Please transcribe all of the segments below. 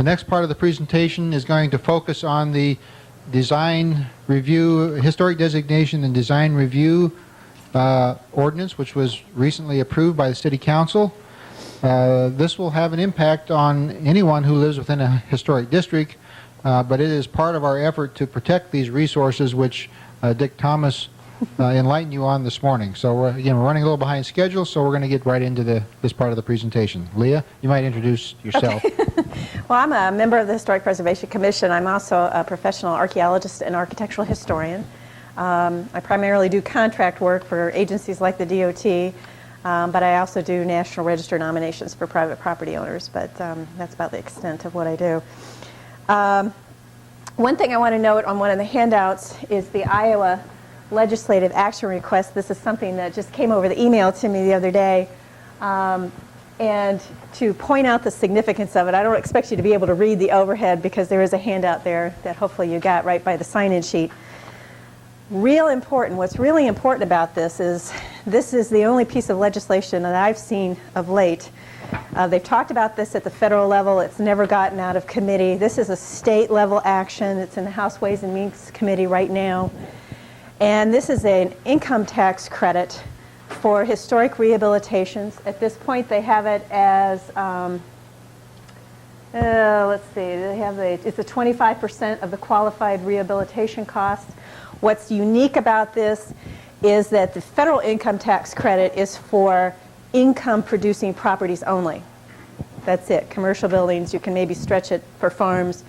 next part of the presentation is going to focus on the design review, historic designation and design review ordinance, which was recently approved by the City Council. This will have an impact on anyone who lives within a historic district, but it is part of our effort to protect these resources, which Dick Thomas enlightened you on this morning. So again, we're running a little behind schedule, so we're going to get right into this part of the presentation. Leah, you might introduce yourself. Okay. Well, I'm a member of the Historic Preservation Commission. I'm also a professional archaeologist and architectural historian. I primarily do contract work for agencies like the DOT, but I also do National Register nominations for private property owners, but that's about the extent of what I do. One thing I want to note on one of the handouts is the Iowa Legislative Action Request. This is something that just came over the email to me the other day. And to point out the significance of it, I don't expect you to be able to read the overhead because there is a handout there that hopefully you got right by the sign-in sheet. What's really important about this is the only piece of legislation that I've seen of late. They've talked about this at the federal level. It's never gotten out of committee. This is a state level action. It's in the House Ways and Means Committee right now. And this is an income tax credit for historic rehabilitations. At this point, they have it as, let's see, it's a 25% of the qualified rehabilitation cost. What's unique about this is that the federal income tax credit is for income-producing properties only. That's it. Commercial buildings, you can maybe stretch it for farms,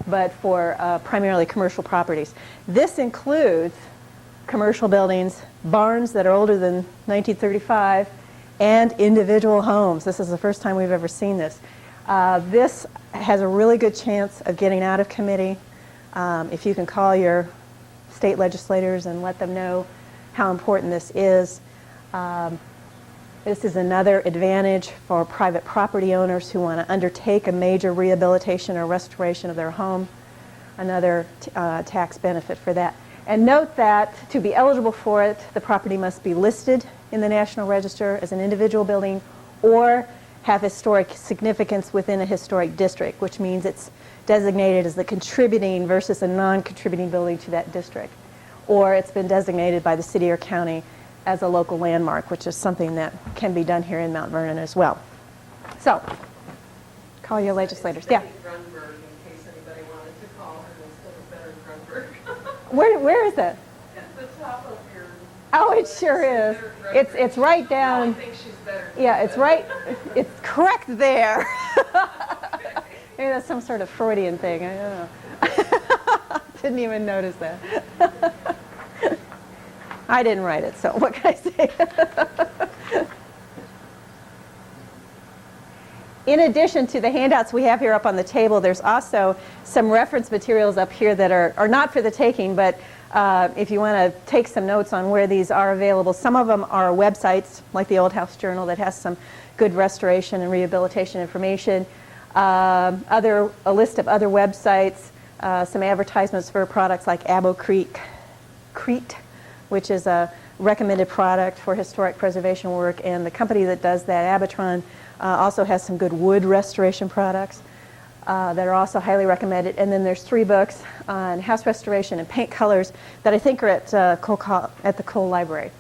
but for primarily commercial properties. This includes commercial buildings, barns that are older than 1935, and individual homes. This is the first time we've ever seen this. This has a really good chance of getting out of committee. If you can call your state legislators and let them know how important this is. This is another advantage for private property owners who want to undertake a major rehabilitation or restoration of their home. Another tax benefit for that. And note that to be eligible for it, the property must be listed in the National Register as an individual building or have historic significance within a historic district, which means it's designated as the contributing versus a non-contributing building to that district. Or it's been designated by the city or county as a local landmark, which is something that can be done here in Mount Vernon as well. So, call your legislators. Yeah. Where is it? At the top of your... Oh, it sure is. It's right down. I think she's better. Yeah, it's right. It's correct there. Maybe that's some sort of Freudian thing. I don't know. Didn't even notice that. I didn't write it, so what can I say? In addition to the handouts we have here up on the table, there's also some reference materials up here that are not for the taking, but if you want to take some notes on where these are available. Some of them are websites, like the Old House Journal, that has some good restoration and rehabilitation information. A list of other websites, some advertisements for products like Crete, which is a recommended product for historic preservation work, and the company that does that, Abitron, also has some good wood restoration products that are also highly recommended. And then there's 3 books on house restoration and paint colors that I think are at the Cole Library.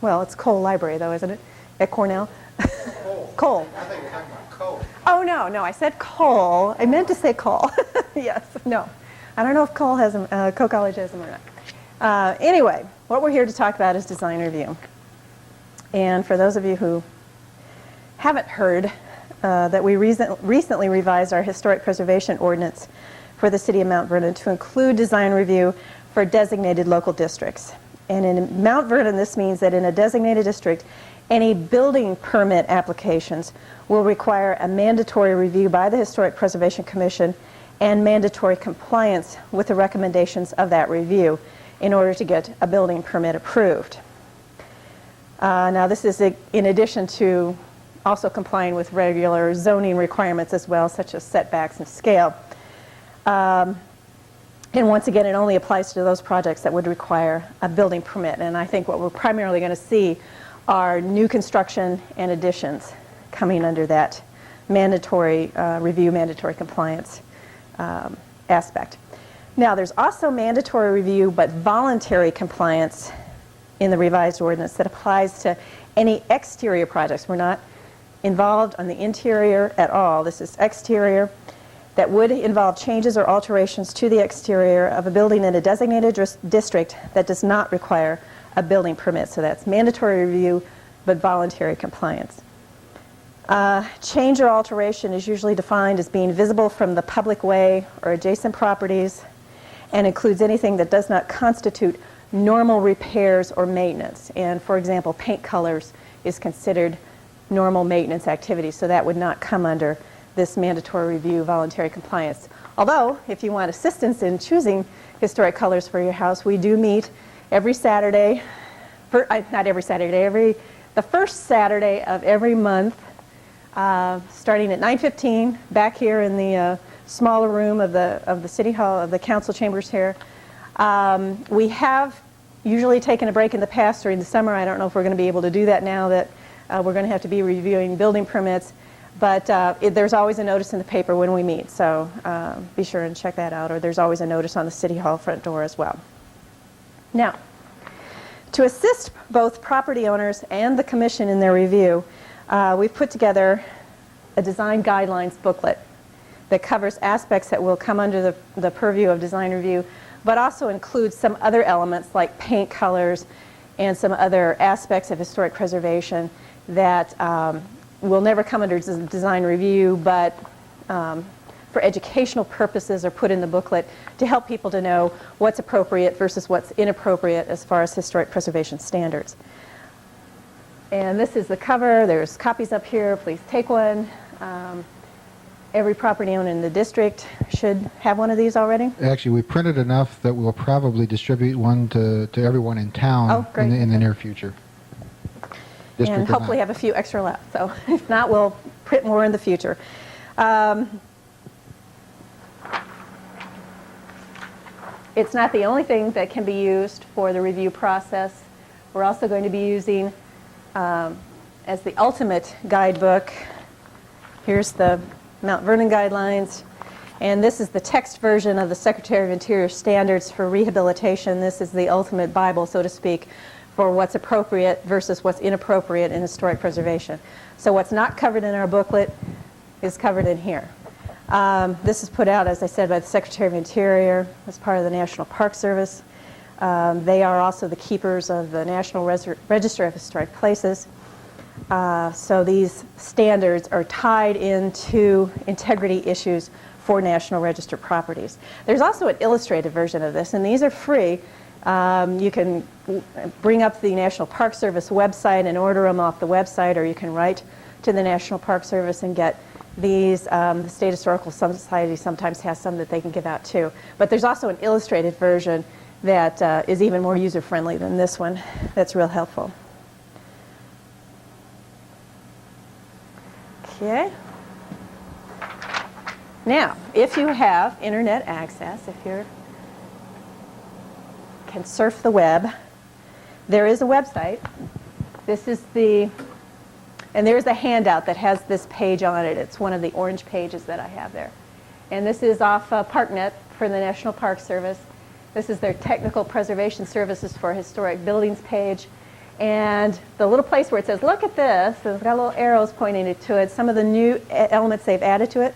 Well, it's Cole Library though, isn't it? At Cornell? Cole. I think you're talking about Cole. Oh, no, I said Cole. I meant to say Cole. Yes, no. I don't know if Cole has them, Cole College has them or not. Anyway, what we're here to talk about is design review. And for those of you who haven't heard that we recently revised our historic preservation ordinance for the city of Mount Vernon to include design review for designated local districts. And in Mount Vernon, this means that in a designated district, any building permit applications will require a mandatory review by the Historic Preservation Commission and mandatory compliance with the recommendations of that review in order to get a building permit approved. Now this is in addition to also complying with regular zoning requirements as well, such as setbacks and scale. And once again, it only applies to those projects that would require a building permit. And I think what we're primarily going to see are new construction and additions coming under that mandatory review, mandatory compliance aspect. Now, there's also mandatory review but voluntary compliance in the revised ordinance that applies to any exterior projects. We're not involved on the interior at all. This is exterior that would involve changes or alterations to the exterior of a building in a designated district that does not require a building permit. So that's mandatory review but voluntary compliance. Change or alteration is usually defined as being visible from the public way or adjacent properties and includes anything that does not constitute normal repairs or maintenance. And for example, paint colors is considered normal maintenance activity, so that would not come under this mandatory review, voluntary compliance. Although, if you want assistance in choosing historic colors for your house, we do meet every Saturday, not every Saturday, the first Saturday of every month, starting at 9:15 back here in the smaller room of the City Hall, of the council chambers here. We have usually taken a break in the past during the summer. I don't know if we're going to be able to do that now that we're going to have to be reviewing building permits, but there's always a notice in the paper when we meet, so be sure and check that out, or there's always a notice on the City Hall front door as well. Now, to assist both property owners and the Commission in their review, we've put together a design guidelines booklet that covers aspects that will come under the purview of design review, but also includes some other elements like paint colors and some other aspects of historic preservation that will never come under design review, but for educational purposes are put in the booklet to help people to know what's appropriate versus what's inappropriate as far as historic preservation standards. And this is the cover. There's copies up here. Please take one. Every property owner in the district should have one of these already. Actually, we printed enough that we'll probably distribute one to everyone in town in the near future. District And hopefully have a few extra left. So if not, we'll print more in the future. It's not the only thing that can be used for the review process. We're also going to be using, as the ultimate guidebook, here's the Mount Vernon Guidelines, and this is the text version of the Secretary of Interior Standards for Rehabilitation. This is the ultimate Bible, so to speak, for what's appropriate versus what's inappropriate in historic preservation. So what's not covered in our booklet is covered in here. This is put out, as I said, by the Secretary of Interior as part of the National Park Service. They are also the keepers of the National Register of Historic Places. So these standards are tied into integrity issues for National Register properties. There's also an illustrated version of this, and these are free. You can bring up the National Park Service website and order them off the website, or you can write to the National Park Service and get these. The State Historical Society sometimes has some that they can give out too. But there's also an illustrated version that is even more user-friendly than this one. That's real helpful. Okay. Now, if you have internet access, if you can surf the web, there is a website. This is and there's a handout that has this page on it. It's one of the orange pages that I have there. And this is off ParkNet for the National Park Service. This is their Technical Preservation Services for Historic Buildings page. And the little place where it says, look at this, it's got little arrows pointing to it. Some of the new elements they've added to it.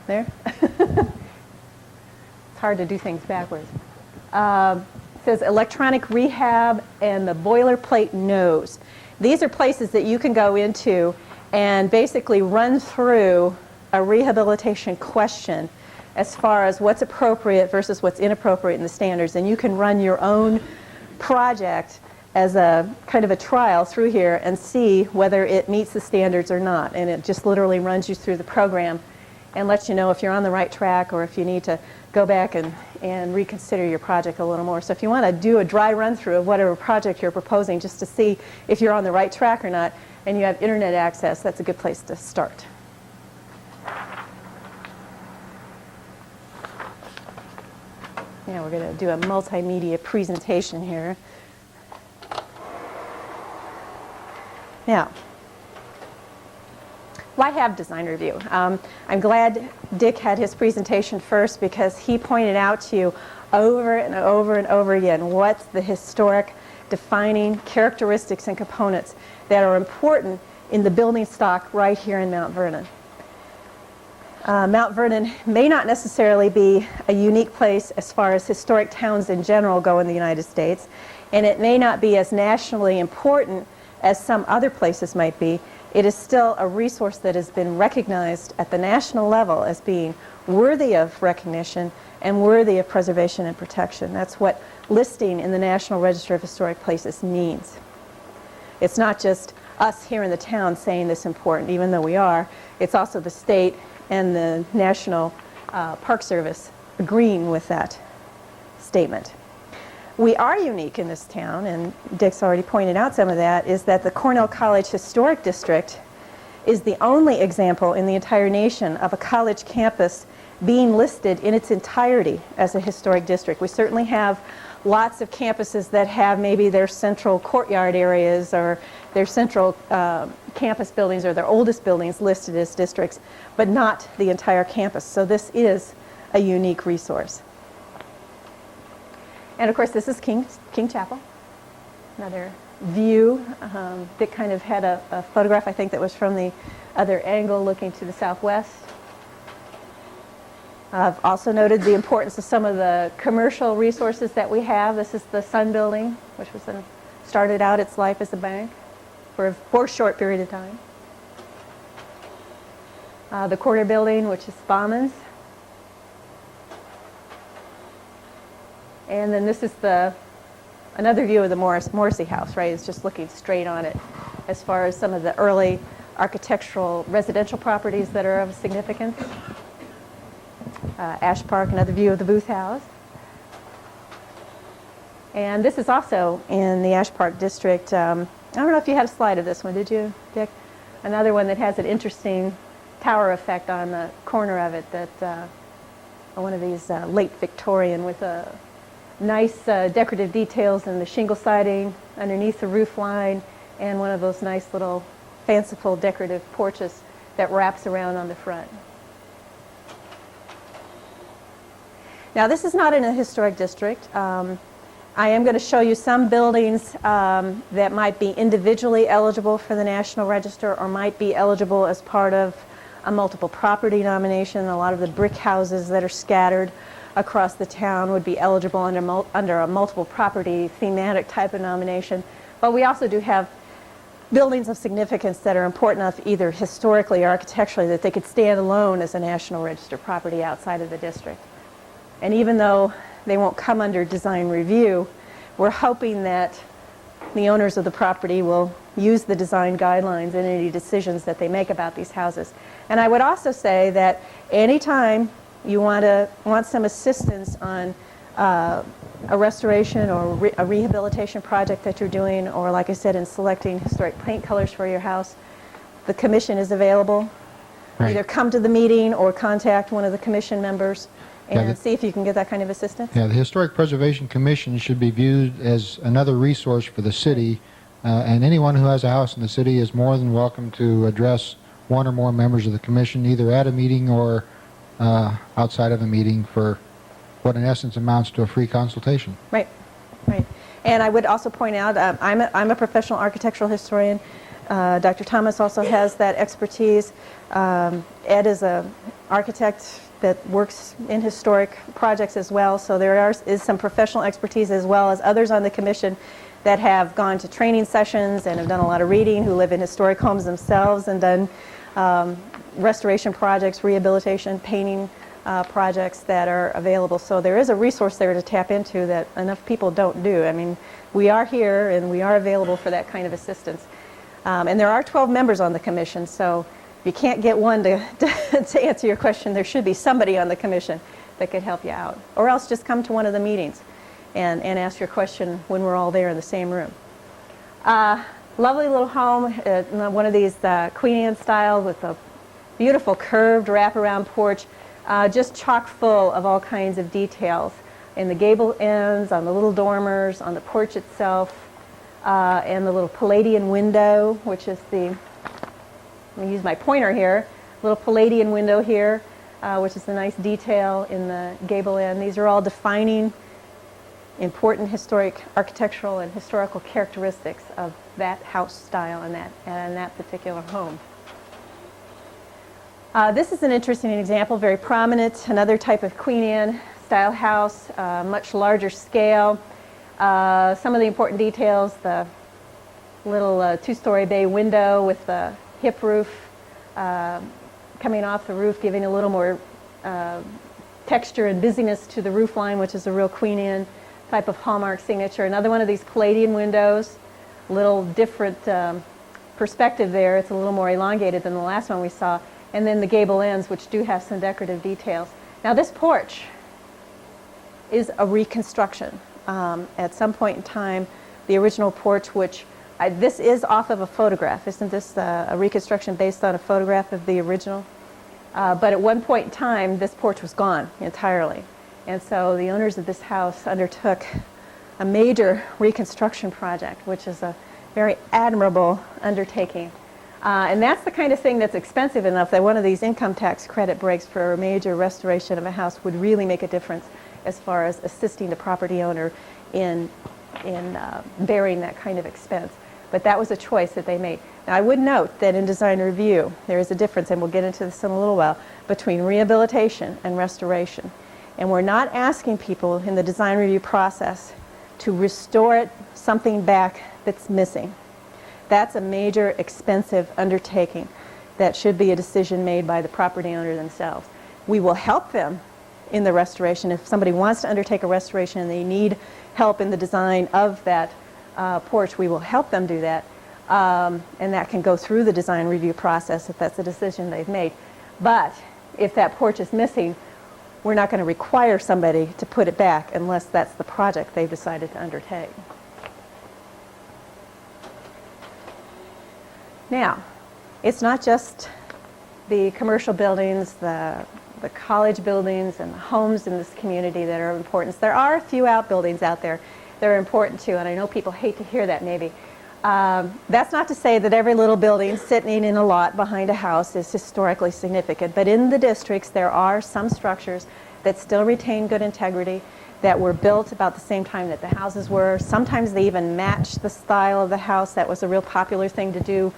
There? It's hard to do things backwards. It says electronic rehab and the boilerplate nose. These are places that you can go into and basically run through a rehabilitation question as far as what's appropriate versus what's inappropriate in the standards. And you can run your own project as a kind of a trial through here and see whether it meets the standards or not. And it just literally runs you through the program and lets you know if you're on the right track or if you need to go back and reconsider your project a little more. So if you want to do a dry run through of whatever project you're proposing just to see if you're on the right track or not, and you have internet access, that's a good place to start. Now we're going to do a multimedia presentation here. Now, Why have design review? I'm glad Dick had his presentation first because he pointed out to you over and over and over again what's the historic defining characteristics and components that are important in the building stock right here in Mount Vernon. Mount Vernon may not necessarily be a unique place as far as historic towns in general go in the United States, and it may not be as nationally important as some other places might be. It is still a resource that has been recognized at the national level as being worthy of recognition and worthy of preservation and protection. That's what listing in the National Register of Historic Places means. It's not just us here in the town saying this important, even though we are. It's also the state and the National Park Service agreeing with that statement. We are unique in this town, and Dick's already pointed out some of that, is that the Cornell College Historic District is the only example in the entire nation of a college campus being listed in its entirety as a historic district. We certainly have lots of campuses that have maybe their central courtyard areas or their central campus buildings or their oldest buildings listed as districts, but not the entire campus. So this is a unique resource. And of course, this is King Chapel, another view. Dick kind of had a photograph, I think, that was from the other angle looking to the southwest. I've also noted the importance of some of the commercial resources that we have. This is the Sun Building, which was started out its life as a bank for a short period of time. The Corner Building, which is Bauman's. And then this is another view of the Morrissey House, right? It's just looking straight on it as far as some of the early architectural residential properties that are of significance. Ash Park, another view of the Booth House. And this is also in the Ash Park district. I don't know if you had a slide of this one, did you, Dick? Another one that has an interesting tower effect on the corner of it, that one of these late Victorian with a nice decorative details in the shingle siding underneath the roof line, and one of those nice little fanciful decorative porches that wraps around on the front. Now, this is not in a historic district. I am going to show you some buildings that might be individually eligible for the National Register or might be eligible as part of a multiple property nomination. A lot of the brick houses that are scattered across the town would be eligible under a multiple property thematic type of nomination. But we also do have buildings of significance that are important enough either historically or architecturally that they could stand alone as a National Register property outside of the district. And even though they won't come under design review, we're hoping that the owners of the property will use the design guidelines in any decisions that they make about these houses. And I would also say that anytime you want some assistance on a restoration or a rehabilitation project that you're doing, or like I said, in selecting historic paint colors for your house, the commission is available. Right. Either come to the meeting or contact one of the commission members and Yeah, see if you can get that kind of assistance. Yeah, the Historic Preservation Commission should be viewed as another resource for the city, and anyone who has a house in the city is more than welcome to address one or more members of the commission, either at a meeting or outside of a meeting, for what in essence amounts to a free consultation. Right, right. And I would also point out, I'm a professional architectural historian. Dr. Thomas also has that expertise. Ed is an architect that works in historic projects as well, so there is some professional expertise as well as others on the commission that have gone to training sessions and have done a lot of reading, who live in historic homes themselves and done restoration projects, rehabilitation, painting projects that are available. So there is a resource there to tap into that enough people don't do. I mean, we are here and we are available for that kind of assistance. And there are 12 members on the commission, so if you can't get one to answer your question, there should be somebody on the commission that could help you out. Or else just come to one of the meetings and ask your question when we're all there in the same room. Lovely little home, one of these Queen Anne style with a beautiful curved wraparound porch, just chock full of all kinds of details in the gable ends, on the little dormers, on the porch itself, and the little Palladian window, which is the I'm going to use my pointer here, little Palladian window here, which is a nice detail in the gable end. These are all defining important historic architectural and historical characteristics of that house style and that particular home. This is an interesting example, very prominent, another type of Queen Anne style house, much larger scale. Some of the important details, the little two-story bay window with the hip roof coming off the roof, giving a little more texture and busyness to the roof line, which is a real Queen Anne type of hallmark signature. Another one of these Palladian windows, a little different perspective there. It's a little more elongated than the last one we saw. And then the gable ends, which do have some decorative details. Now this porch is a reconstruction. At some point in time, the original porch, which this is off of a photograph. Isn't this a reconstruction based on a photograph of the original? But at one point in time, this porch was gone entirely. And so the owners of this house undertook a major reconstruction project, which is a very admirable undertaking. And that's the kind of thing that's expensive enough that one of these income tax credit breaks for a major restoration of a house would really make a difference as far as assisting the property owner in bearing that kind of expense. But that was a choice that they made. Now I would note that in design review there is a difference, and we'll get into this in a little while, between rehabilitation and restoration. And we're not asking people in the design review process to restore something back that's missing. That's a major expensive undertaking that should be a decision made by the property owner themselves. We will help them in the restoration. If somebody wants to undertake a restoration and they need help in the design of that porch, we will help them do that. And that can go through the design review process if that's a decision they've made. But if that porch is missing, we're not going to require somebody to put it back unless that's the project they've decided to undertake. Now, it's not just the commercial buildings, the college buildings, and the homes in this community that are of importance. There are a few outbuildings out there that are important too, and I know people hate to hear that maybe. That's not to say that every little building sitting in a lot behind a house is historically significant, but in the districts there are some structures that still retain good integrity, that were built about the same time that the houses were. Sometimes they even match the style of the house. That was a real popular thing to do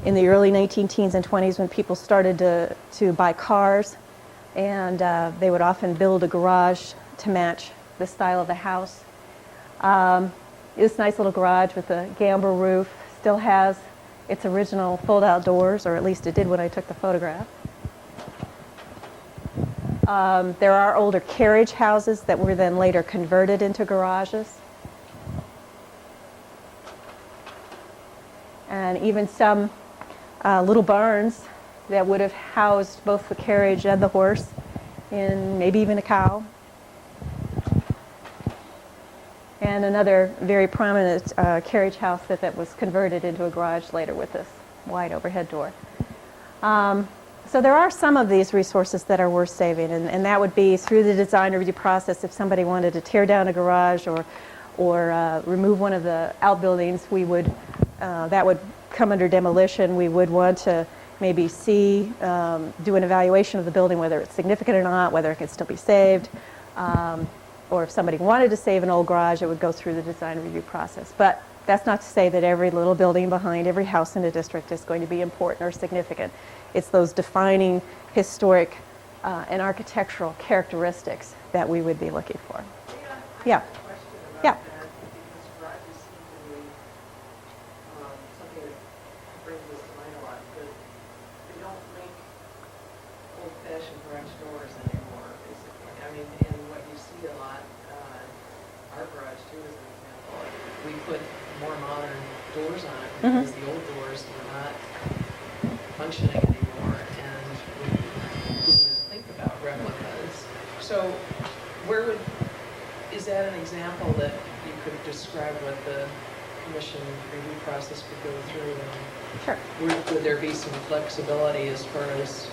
in the early 19-teens and 20s when people started to buy cars, and they would often build a garage to match the style of the house. This nice little garage with a gambrel roof still has its original fold-out doors, or at least it did when I took the photograph. There are older carriage houses that were then later converted into garages. And even some little barns that would have housed both the carriage and the horse, and maybe even a cow. And another very prominent carriage house that was converted into a garage later with this wide overhead door. So there are some of these resources that are worth saving, and that would be through the design review process. If somebody wanted to tear down a garage or remove one of the outbuildings, we would that would come under demolition. We would want to maybe do an evaluation of the building, whether it's significant or not, whether it can still be saved. Or if somebody wanted to save an old garage, it would go through the design review process. But that's not to say that every little building behind every house in a district is going to be important or significant. It's those defining historic and architectural characteristics that we would be looking for. Yeah. Yeah. Because the old doors were not functioning anymore, and we didn't even think about replicas. So is that an example that you could describe what the commission review process would go through? Sure. Would there be some flexibility as far as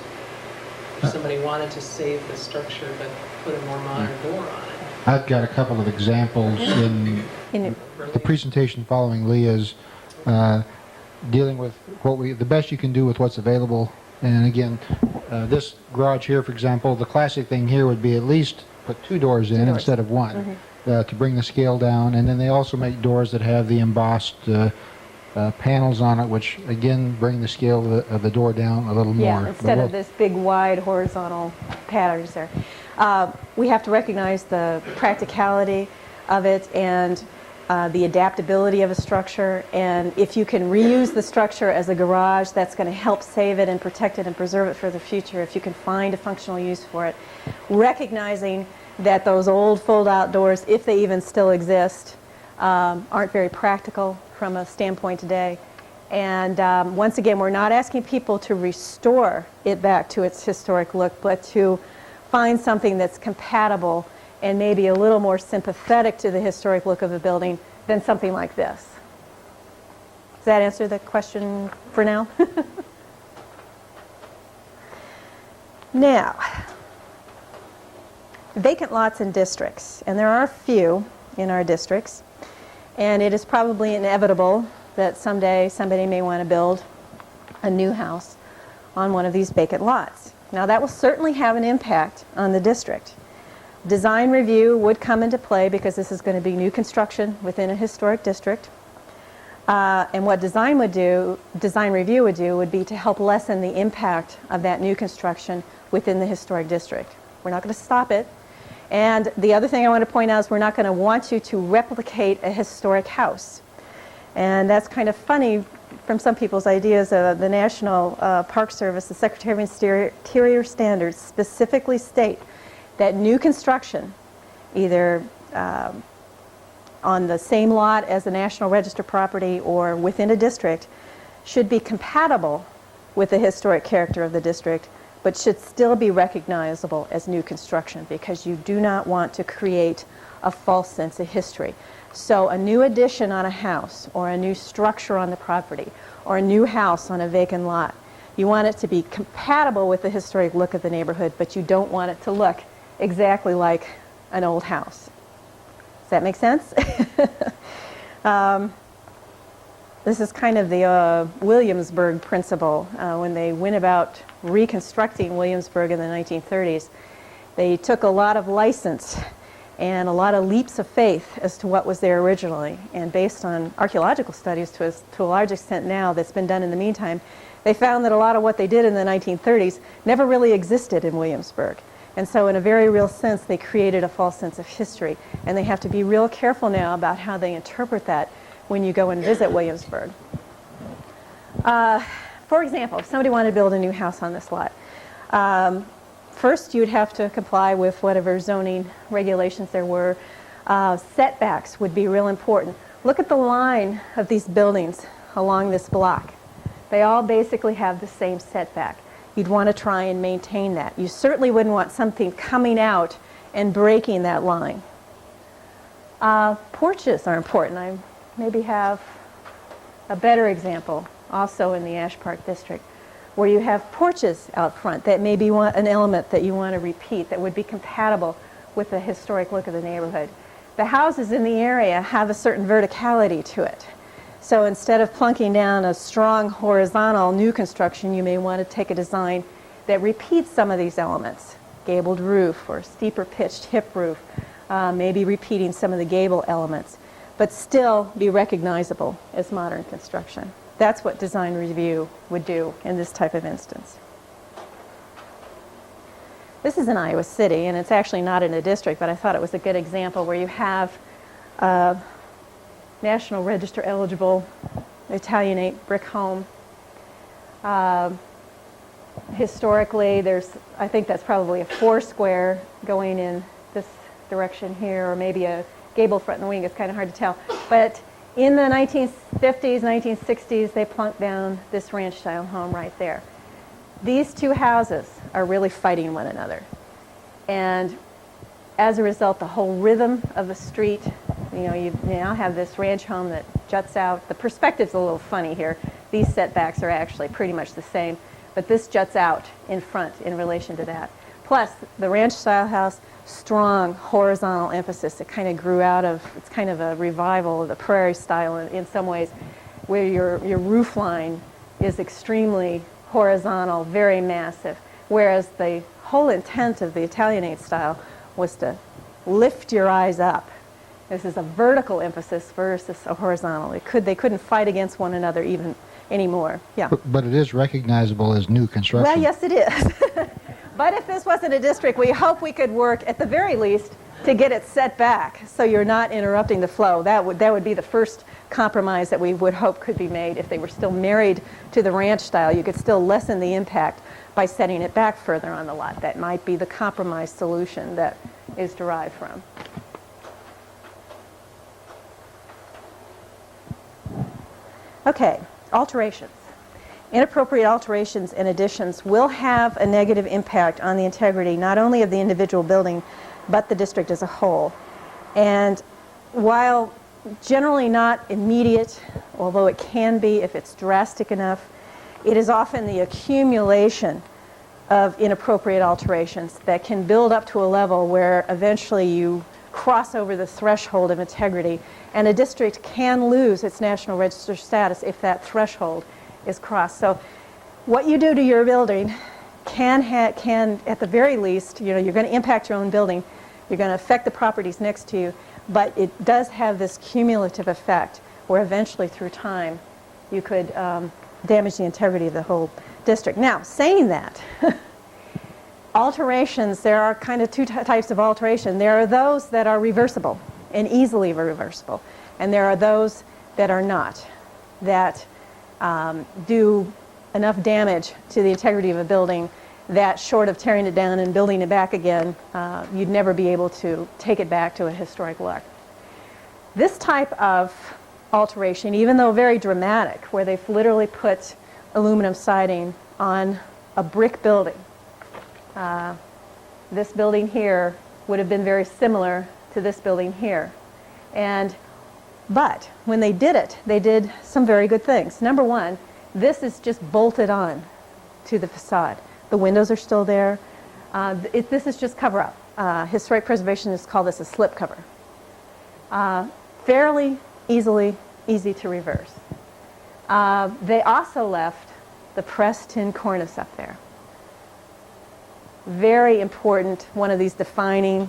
if somebody wanted to save the structure but put a more modern door on it? I've got a couple of examples in the presentation following Leah's. dealing with the best you can do with what's available. And again, this garage here, for example, the classic thing here would be at least put 2 doors in Two doors. instead of one to bring the scale down. And then they also make doors that have the embossed panels on it, which again bring the scale of the door down a little more. Yeah, But instead we'll- of this big wide horizontal patterns there. We have to recognize the practicality of it and the adaptability of a structure, and if you can reuse the structure as a garage, that's going to help save it and protect it and preserve it for the future if you can find a functional use for it. Recognizing that those old fold-out doors, if they even still exist, aren't very practical from a standpoint today. And once again, we're not asking people to restore it back to its historic look, but to find something that's compatible and maybe a little more sympathetic to the historic look of a building than something like this. Does that answer the question for now? Now, vacant lots in districts, and there are a few in our districts, and it is probably inevitable that someday somebody may want to build a new house on one of these vacant lots. Now, that will certainly have an impact on the district. Design review would come into play because this is going to be new construction within a historic district. And what design review would do would be to help lessen the impact of that new construction within the historic district. We're not going to stop it. And the other thing I want to point out is we're not going to want you to replicate a historic house. And that's kind of funny from some people's ideas. The National Park Service, the Secretary of Interior Standards specifically state that new construction, either on the same lot as the National Register property or within a district, should be compatible with the historic character of the district, but should still be recognizable as new construction because you do not want to create a false sense of history. So a new addition on a house or a new structure on the property or a new house on a vacant lot, you want it to be compatible with the historic look of the neighborhood, but you don't want it to look exactly like an old house. Does that make sense? This is kind of the Williamsburg principle. When they went about reconstructing Williamsburg in the 1930s, they took a lot of license and a lot of leaps of faith as to what was there originally. And based on archaeological studies to a large extent now that's been done in the meantime, they found that a lot of what they did in the 1930s never really existed in Williamsburg. And so in a very real sense, they created a false sense of history. And they have to be real careful now about how they interpret that when you go and visit Williamsburg. For example, if somebody wanted to build a new house on this lot, first you'd have to comply with whatever zoning regulations there were. Setbacks would be real important. Look at the line of these buildings along this block. They all basically have the same setback. You'd want to try and maintain that. You certainly wouldn't want something coming out and breaking that line. Porches are important. I maybe have a better example also in the Ash Park District where you have porches out front that may be an element that you want to repeat that would be compatible with the historic look of the neighborhood. The houses in the area have a certain verticality to it. So instead of plunking down a strong horizontal new construction, you may want to take a design that repeats some of these elements. Gabled roof or steeper pitched hip roof, maybe repeating some of the gable elements, but still be recognizable as modern construction. That's what design review would do in this type of instance. This is in Iowa City, and it's actually not in a district, but I thought it was a good example where you have National Register eligible Italianate brick home. Historically, I think that's probably a 4 square going in this direction here, or maybe a gable front and wing. It's kind of hard to tell. But in the 1950s, 1960s, they plunked down this ranch-style home right there. These two houses are really fighting one another. And as a result, the whole rhythm of the street, you now have this ranch home that juts out. The perspective's a little funny here. These setbacks are actually pretty much the same, but this juts out in front in relation to that. Plus, the ranch-style house, strong horizontal emphasis. It kind of grew out of, it's kind of a revival of the prairie style in some ways. where your roof line is extremely horizontal, very massive, whereas the whole intent of the Italianate style was to lift your eyes up. This is a vertical emphasis versus a horizontal. They couldn't fight against one another even anymore. Yeah. But it is recognizable as new construction. Well, yes, it is. But if this wasn't a district, we hope we could work at the very least to get it set back so you're not interrupting the flow. That would be the first compromise that we would hope could be made. If they were still married to the ranch style, you could still lessen the impact by setting it back further on the lot. That might be the compromise solution that is derived from. Okay, alterations. Inappropriate alterations and additions will have a negative impact on the integrity not only of the individual building, but the district as a whole. And while generally not immediate, although it can be if it's drastic enough, it is often the accumulation of inappropriate alterations that can build up to a level where eventually you cross over the threshold of integrity, and a district can lose its National Register status if that threshold is crossed. So what you do to your building can at the very least, you're going to impact your own building, you're going to affect the properties next to you, but it does have this cumulative effect where eventually through time you could damage the integrity of the whole district. Now, saying that, alterations, there are kind of two types of alteration. There are those that are reversible and easily reversible, and there are those that are not, that do enough damage to the integrity of a building that short of tearing it down and building it back again, you'd never be able to take it back to a historic look. This type of alteration, even though very dramatic, where they've literally put aluminum siding on a brick building, this building here would have been very similar to this building here. But when they did it, they did some very good things. Number one, this is just bolted on to the facade. The windows are still there. This is just cover up. Historic preservationists call this a slip cover. Fairly easy to reverse. They also left the pressed tin cornice up there. Very important, one of these defining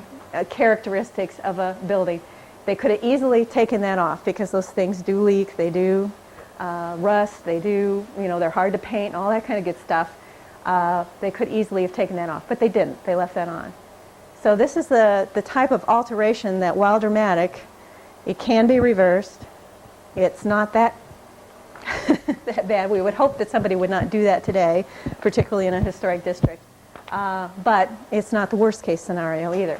characteristics of a building. They could have easily taken that off because those things do leak, they do rust, they do, they're hard to paint, all that kind of good stuff. They could easily have taken that off, but they didn't. They left that on. So this is the type of alteration that, while dramatic, it can be reversed. It's not that that bad. We would hope that somebody would not do that today, particularly in a historic district. But it's not the worst case scenario either.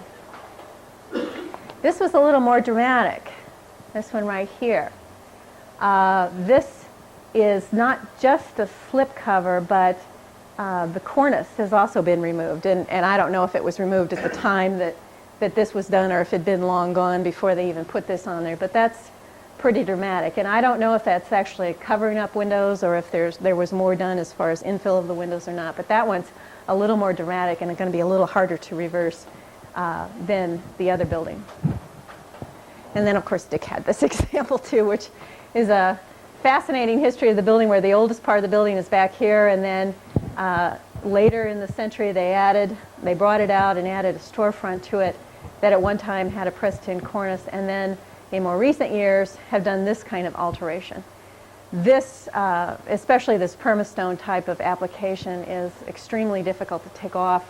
This was a little more dramatic, this one right here. This is not just a slip cover, but the cornice has also been removed. And I don't know if it was removed at the time that this was done or if it had been long gone before they even put this on there. But that's pretty dramatic. And I don't know if that's actually covering up windows or if there was more done as far as infill of the windows or not. But that one's a little more dramatic and it's going to be a little harder to reverse than the other building. And then, of course, Dick had this example, too, which is a fascinating history of the building where the oldest part of the building is back here, and then later in the century they brought it out and added a storefront to it that at one time had a pressed tin cornice, and then in more recent years have done this kind of alteration. This, especially this permastone type of application, is extremely difficult to take off.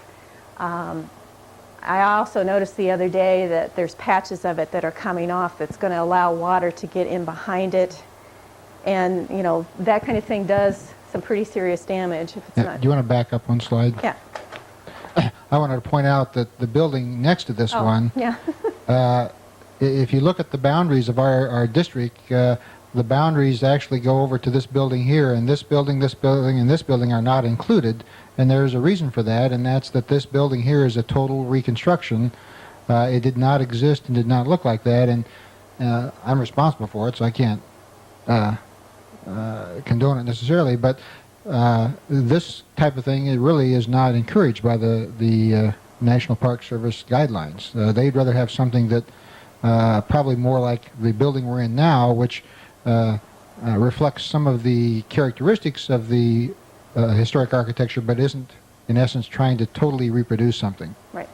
I also noticed the other day that there's patches of it that are coming off that's going to allow water to get in behind it. And, that kind of thing does some pretty serious damage if it's not. Do you want to back up one slide? Yeah. I wanted to point out that the building next to this one, Yeah. if you look at the boundaries of our district, the boundaries actually go over to this building here, and this building, and this building are not included. And there's a reason for that, and that's that this building here is a total reconstruction. It did not exist and did not look like that, and I'm responsible for it, so I can't condone it necessarily. But this type of thing, it really is not encouraged by the National Park Service guidelines. They'd rather have something that probably more like the building we're in now, which reflects some of the characteristics of the historic architecture, but isn't, in essence, trying to totally reproduce something. Right.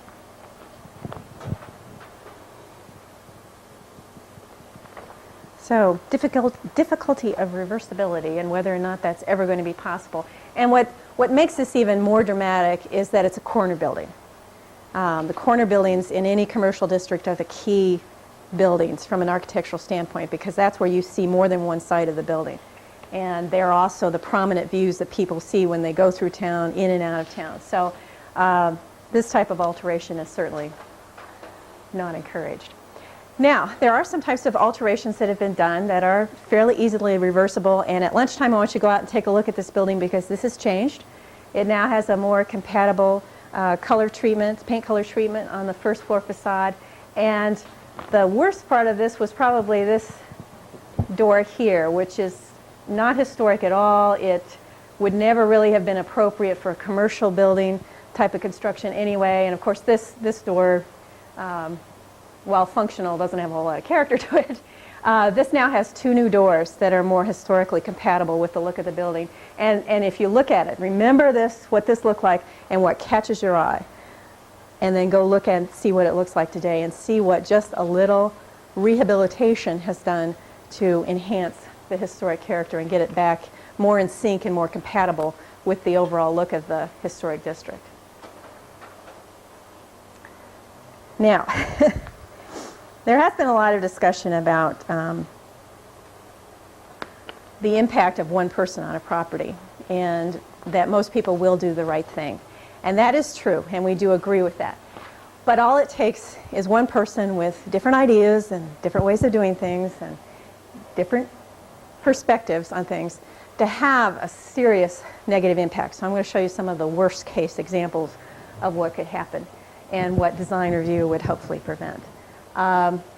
So difficulty of reversibility and whether or not that's ever going to be possible. And what makes this even more dramatic is that it's a corner building. The corner buildings in any commercial district are the key buildings from an architectural standpoint because that's where you see more than one side of the building. And they're also the prominent views that people see when they go through town, in and out of town. So this type of alteration is certainly not encouraged. Now, there are some types of alterations that have been done that are fairly easily reversible, and at lunchtime I want you to go out and take a look at this building because this has changed. It now has a more compatible color treatment, paint color treatment on the first floor facade, and the worst part of this was probably this door here, which is not historic at all. It would never really have been appropriate for a commercial building type of construction anyway, and of course this door, while functional, doesn't have a whole lot of character to it. This now has two new doors that are more historically compatible with the look of the building. And if you look at it, remember this, what this looked like and what catches your eye. And then go look and see what it looks like today and see what just a little rehabilitation has done to enhance the historic character and get it back more in sync and more compatible with the overall look of the historic district. Now, there has been a lot of discussion about the impact of one person on a property and that most people will do the right thing. And that is true, and we do agree with that. But all it takes is one person with different ideas and different ways of doing things and different perspectives on things to have a serious negative impact. So I'm going to show you some of the worst case examples of what could happen and what design review would hopefully prevent.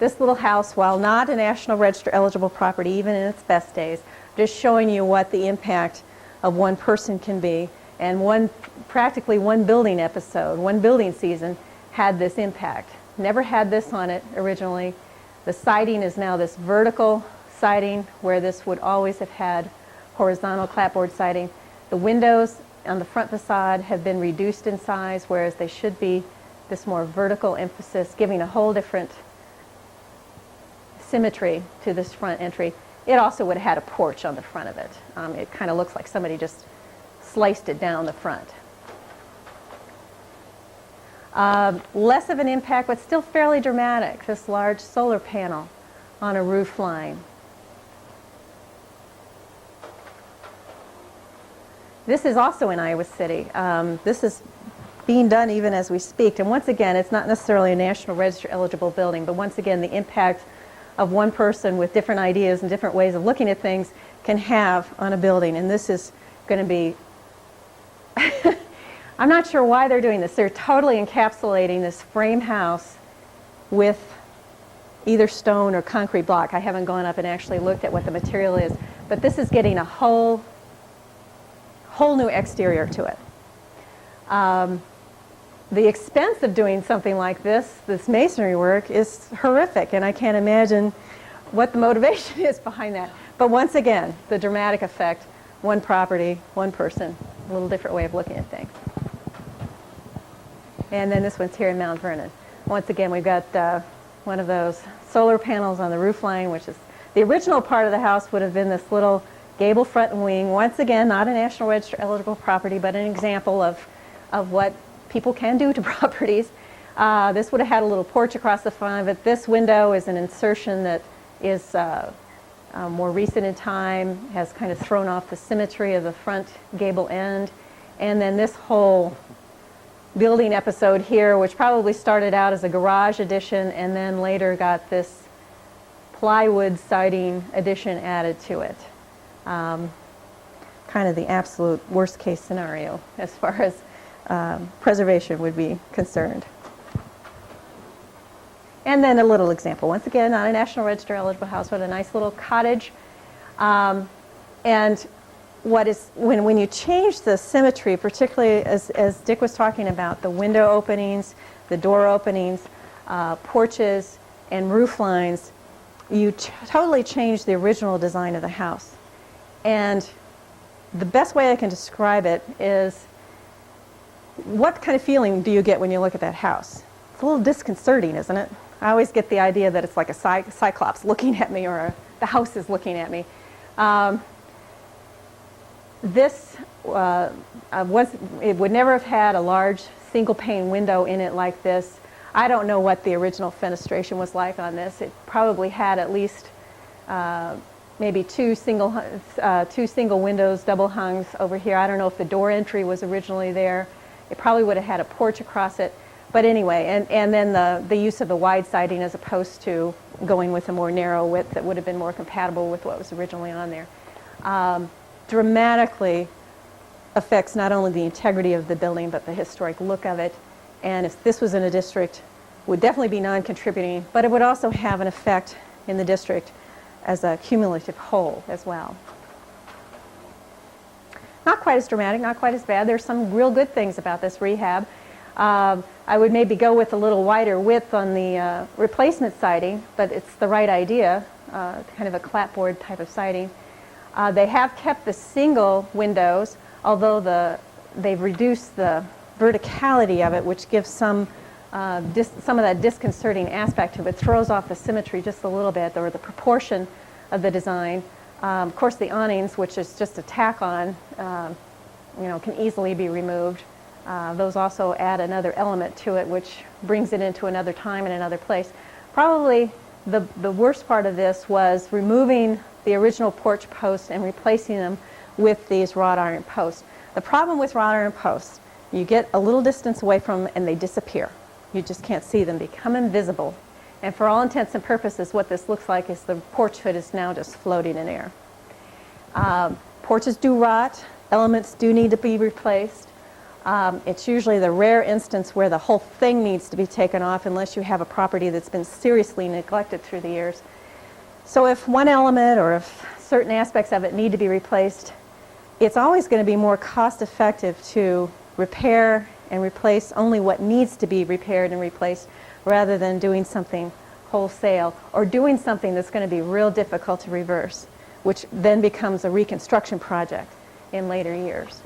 This little house, while not a National Register eligible property, even in its best days, just showing you what the impact of one person can be, and practically one building episode, one building season had this impact. Never had this on it originally. The siding is now this vertical siding where this would always have had horizontal clapboard siding. The windows on the front facade have been reduced in size, whereas they should be this more vertical emphasis, giving a whole different symmetry to this front entry. It also would have had a porch on the front of it. It kind of looks like somebody just sliced it down the front. Less of an impact, but still fairly dramatic, this large solar panel on a roof line. This is also in Iowa City. This is being done even as we speak. And once again, it's not necessarily a National Register eligible building, but once again, the impact of one person with different ideas and different ways of looking at things can have on a building. And this is going to be, I'm not sure why they're doing this. They're totally encapsulating this frame house with either stone or concrete block. I haven't gone up and actually looked at what the material is, but this is getting a whole new exterior to it. The expense of doing something like this masonry work, is horrific, and I can't imagine what the motivation is behind that. But once again, the dramatic effect, one property, one person, a little different way of looking at things. And then this one's here in Mount Vernon. Once again, we've got one of those solar panels on the roof line, which is the original part of the house would have been this little gable front and wing. Once again, not a National Register eligible property, but an example of what people can do to properties. This would have had a little porch across the front of it. This window is an insertion that is more recent in time, has kind of thrown off the symmetry of the front gable end. And then this whole building episode here, which probably started out as a garage addition and then later got this plywood siding addition added to it. Kind of the absolute worst case scenario as far as preservation would be concerned. And then a little example. Once again, not a National Register eligible house, but a nice little cottage. And what is, when you change the symmetry, particularly as Dick was talking about, the window openings, the door openings, porches, and roof lines, you totally change the original design of the house. And the best way I can describe it is, what kind of feeling do you get when you look at that house? It's a little disconcerting, isn't it? I always get the idea that it's like a cyclops looking at me, or the house is looking at me. This it would never have had a large single pane window in it like this. I don't know what the original fenestration was like on this. It probably had at least maybe two single windows, double hungs over here. I don't know if the door entry was originally there. It probably would have had a porch across it. But anyway, and then the use of the wide siding as opposed to going with a more narrow width that would have been more compatible with what was originally on there. Dramatically affects not only the integrity of the building, but the historic look of it. And if this was in a district, would definitely be non-contributing, but it would also have an effect in the district as a cumulative whole as well. Not quite as dramatic, not quite as bad. There's some real good things about this rehab. I would maybe go with a little wider width on the replacement siding, but it's the right idea, kind of a clapboard type of siding. They have kept the single windows, although they've reduced the verticality of it, which gives some of that disconcerting aspect to it. Throws off the symmetry just a little bit, or the proportion of the design. Of course, the awnings, which is just a tack-on, can easily be removed. Those also add another element to it, which brings it into another time and another place. Probably the worst part of this was removing the original porch posts and replacing them with these wrought iron posts. The problem with wrought iron posts, you get a little distance away from them and they disappear. You just can't see them, become invisible. And for all intents and purposes, what this looks like is the porch hood is now just floating in air. Porches do rot, elements do need to be replaced. It's usually the rare instance where the whole thing needs to be taken off unless you have a property that's been seriously neglected through the years. So if one element or if certain aspects of it need to be replaced, it's always going to be more cost effective to repair and replace only what needs to be repaired and replaced, rather than doing something wholesale or doing something that's going to be real difficult to reverse, which then becomes a reconstruction project in later years.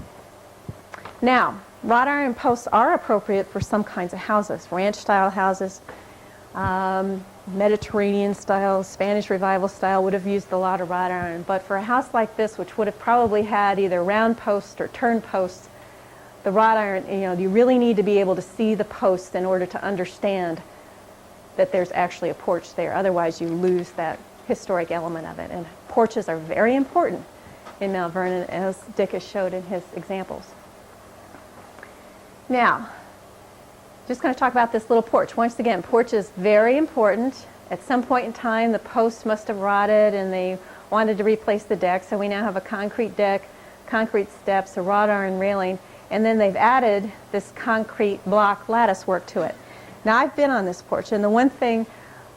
Now, wrought iron posts are appropriate for some kinds of houses, ranch-style houses, Mediterranean-style, Spanish Revival style would have used a lot of wrought iron. But for a house like this, which would have probably had either round posts or turn posts, the wrought iron, you really need to be able to see the posts in order to understand that there's actually a porch there. Otherwise, you lose that historic element of it. And porches are very important in Mount Vernon, as Dick has showed in his examples. Now, just going to talk about this little porch. Once again, porch is very important. At some point in time, the posts must have rotted and they wanted to replace the deck, so we now have a concrete deck, concrete steps, a wrought iron railing, and then they've added this concrete block lattice work to it. Now, I've been on this porch, and the one thing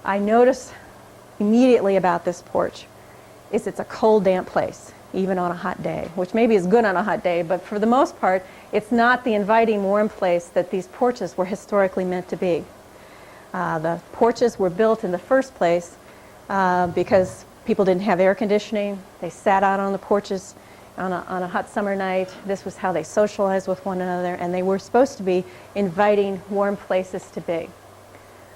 I notice immediately about this porch is it's a cold, damp place, even on a hot day, which maybe is good on a hot day, but for the most part, it's not the inviting, warm place that these porches were historically meant to be. The porches were built in the first place because people didn't have air conditioning. They sat out on the porches on a hot summer night. This was how they socialized with one another, and they were supposed to be inviting, warm places to be.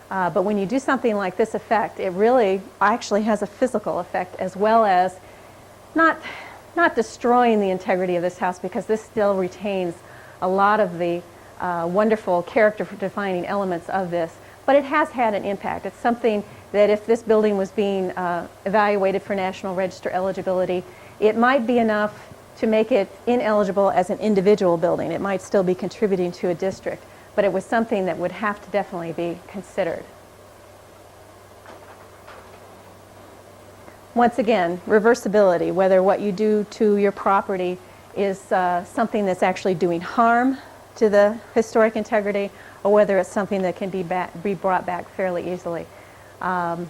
But when you do something like this effect, it really actually has a physical effect, as well as not destroying the integrity of this house, because this still retains a lot of the wonderful character-defining elements of this, but it has had an impact. It's something that if this building was being evaluated for National Register eligibility, it might be enough to make it ineligible as an individual building. It might still be contributing to a district, but it was something that would have to definitely be considered. Once again, reversibility, whether what you do to your property is something that's actually doing harm to the historic integrity, or whether it's something that can be brought back fairly easily. And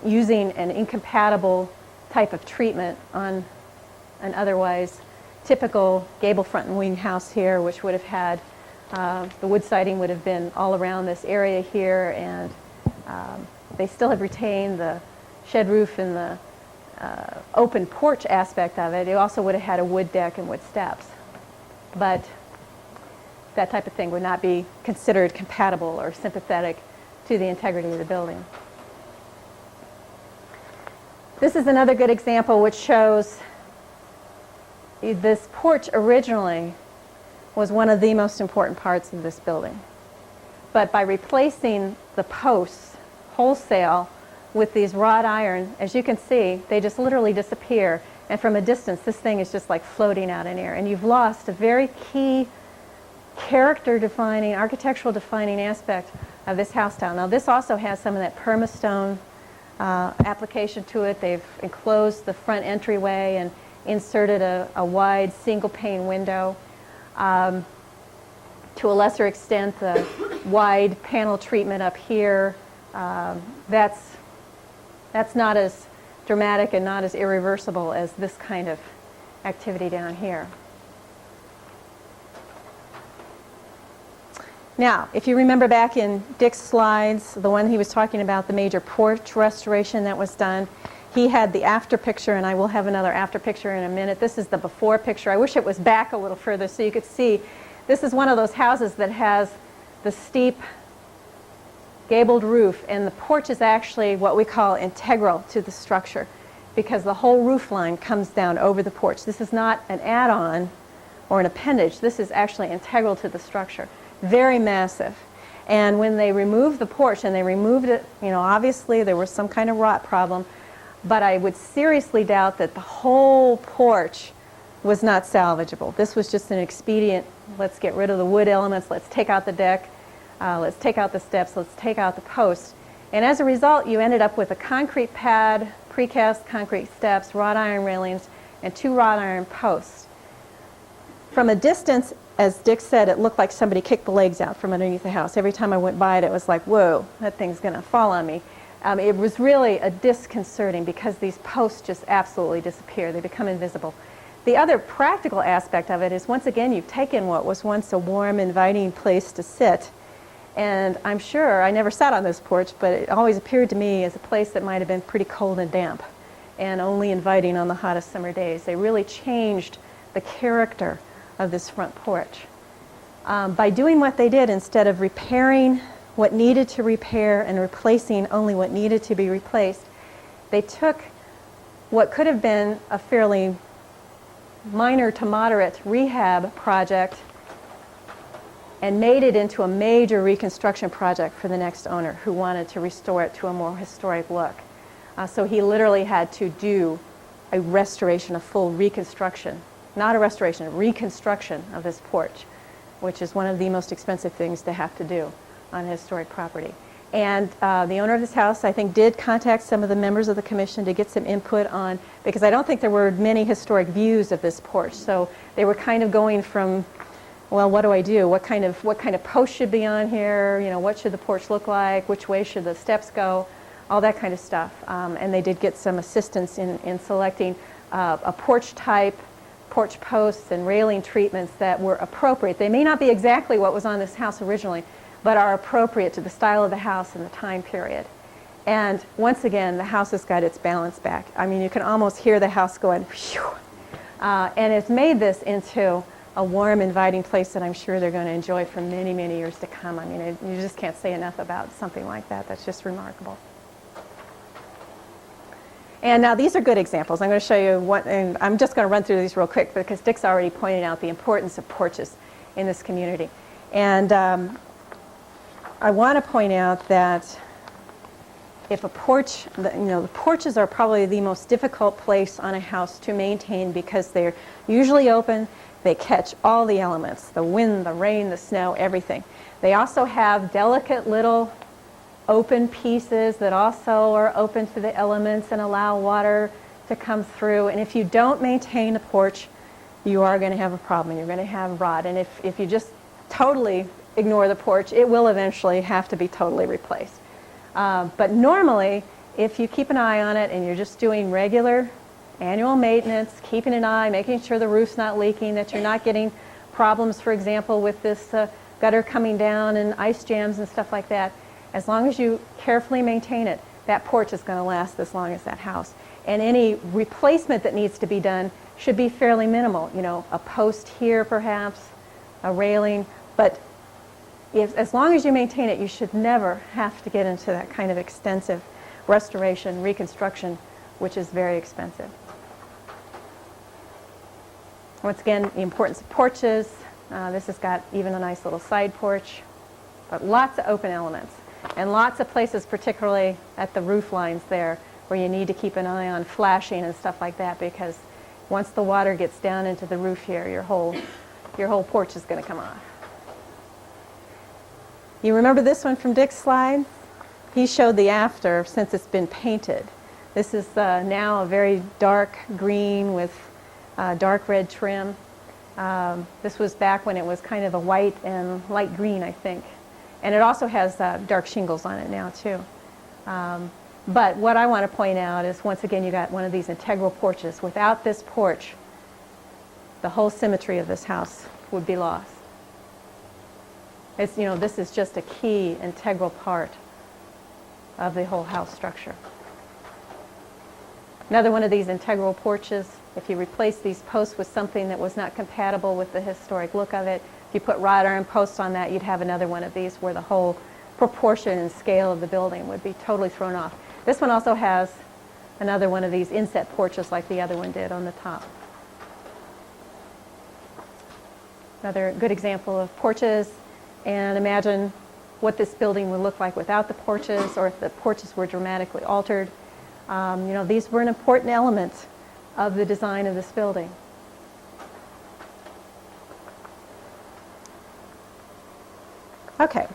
using an incompatible type of treatment on an otherwise typical gable front and wing house here, which would have had, the wood siding would have been all around this area here, and they still have retained the shed roof and the open porch aspect of it, it also would have had a wood deck and wood steps. But that type of thing would not be considered compatible or sympathetic to the integrity of the building. This is another good example which shows this porch originally was one of the most important parts of this building. But by replacing the posts wholesale with these wrought iron, as you can see, they just literally disappear. And from a distance, this thing is just like floating out in air. And you've lost a very key character-defining, architectural-defining aspect of this house style. Now, this also has some of that permastone application to it. They've enclosed the front entryway and inserted a wide single-pane window. To a lesser extent, the wide panel treatment up here, that's not as dramatic and not as irreversible as this kind of activity down here. Now, if you remember back in Dick's slides, the one he was talking about, the major porch restoration that was done, he had the after picture, and I will have another after picture in a minute. This is the before picture. I wish it was back a little further so you could see. This is one of those houses that has the steep gabled roof, and the porch is actually what we call integral to the structure because the whole roof line comes down over the porch. This is not an add-on or an appendage. This is actually integral to the structure. Very massive. And when they removed the porch, and they removed it, you know, obviously there was some kind of rot problem, but I would seriously doubt that the whole porch was not salvageable. This was just an expedient, let's get rid of the wood elements, let's take out the deck, let's take out the steps, let's take out the posts. And as a result, you ended up with a concrete pad, precast concrete steps, wrought iron railings, and 2 wrought iron posts. From a distance, as Dick said, it looked like somebody kicked the legs out from underneath the house. Every time I went by it, it was like, whoa, that thing's going to fall on me. It was really a disconcerting because these posts just absolutely disappear. They become invisible. The other practical aspect of it is, once again, you've taken what was once a warm, inviting place to sit. And I'm sure, I never sat on this porch, but it always appeared to me as a place that might have been pretty cold and damp and only inviting on the hottest summer days. They really changed the character of this front porch. By doing what they did, instead of repairing what needed to repair and replacing only what needed to be replaced, they took what could have been a fairly minor to moderate rehab project and made it into a major reconstruction project for the next owner who wanted to restore it to a more historic look. So he literally had to do a restoration, a full reconstruction, not a restoration, a reconstruction of this porch, which is one of the most expensive things to have to do on a historic property. And the owner of this house, I think, did contact some of the members of the commission to get some input on, because I don't think there were many historic views of this porch. So they were kind of going from, well, what do I do? What kind of post should be on here? You know, what should the porch look like? Which way should the steps go? All that kind of stuff. And they did get some assistance in selecting a porch type, porch posts and railing treatments that were appropriate. They may not be exactly what was on this house originally, but are appropriate to the style of the house and the time period. And once again, the house has got its balance back. I mean, you can almost hear the house going, phew. And it's made this into a warm, inviting place that I'm sure they're going to enjoy for many, many years to come. I mean, you just can't say enough about something like that. That's just remarkable. And now these are good examples. I'm going to show you what, and I'm just going to run through these real quick because Dick's already pointed out the importance of porches in this community. And I want to point out that if a porch, the porches are probably the most difficult place on a house to maintain because they're usually open. They catch all the elements, the wind, the rain, the snow, everything. They also have delicate little open pieces that also are open to the elements and allow water to come through. And if you don't maintain a porch, you are going to have a problem. You're going to have rot. And if you just totally ignore the porch, it will eventually have to be totally replaced. But normally, if you keep an eye on it and you're just doing regular annual maintenance, keeping an eye, making sure the roof's not leaking, that you're not getting problems, for example, with this gutter coming down and ice jams and stuff like that, as long as you carefully maintain it, that porch is going to last as long as that house. And any replacement that needs to be done should be fairly minimal. You know, a post here perhaps, a railing, but as long as you maintain it, you should never have to get into that kind of extensive restoration, reconstruction, which is very expensive. Once again, the importance of porches. This has got even a nice little side porch, but lots of open elements and lots of places, particularly at the roof lines there, where you need to keep an eye on flashing and stuff like that, because once the water gets down into the roof here, your whole porch is going to come off. You remember this one from Dick's slide? He showed the after since it's been painted. This is now a very dark green with dark red trim. This was back when it was kind of a white and light green, I think. And it also has dark shingles on it now, too. But what I want to point out is, once again, you got one of these integral porches. Without this porch, the whole symmetry of this house would be lost. It's, you know, this is just a key integral part of the whole house structure. Another one of these integral porches, if you replace these posts with something that was not compatible with the historic look of it, if you put wrought iron posts on that, you'd have another one of these where the whole proportion and scale of the building would be totally thrown off. This one also has another one of these inset porches like the other one did on the top. Another good example of porches. And imagine what this building would look like without the porches, or if the porches were dramatically altered. You know, these were an important element of the design of this building. Okay.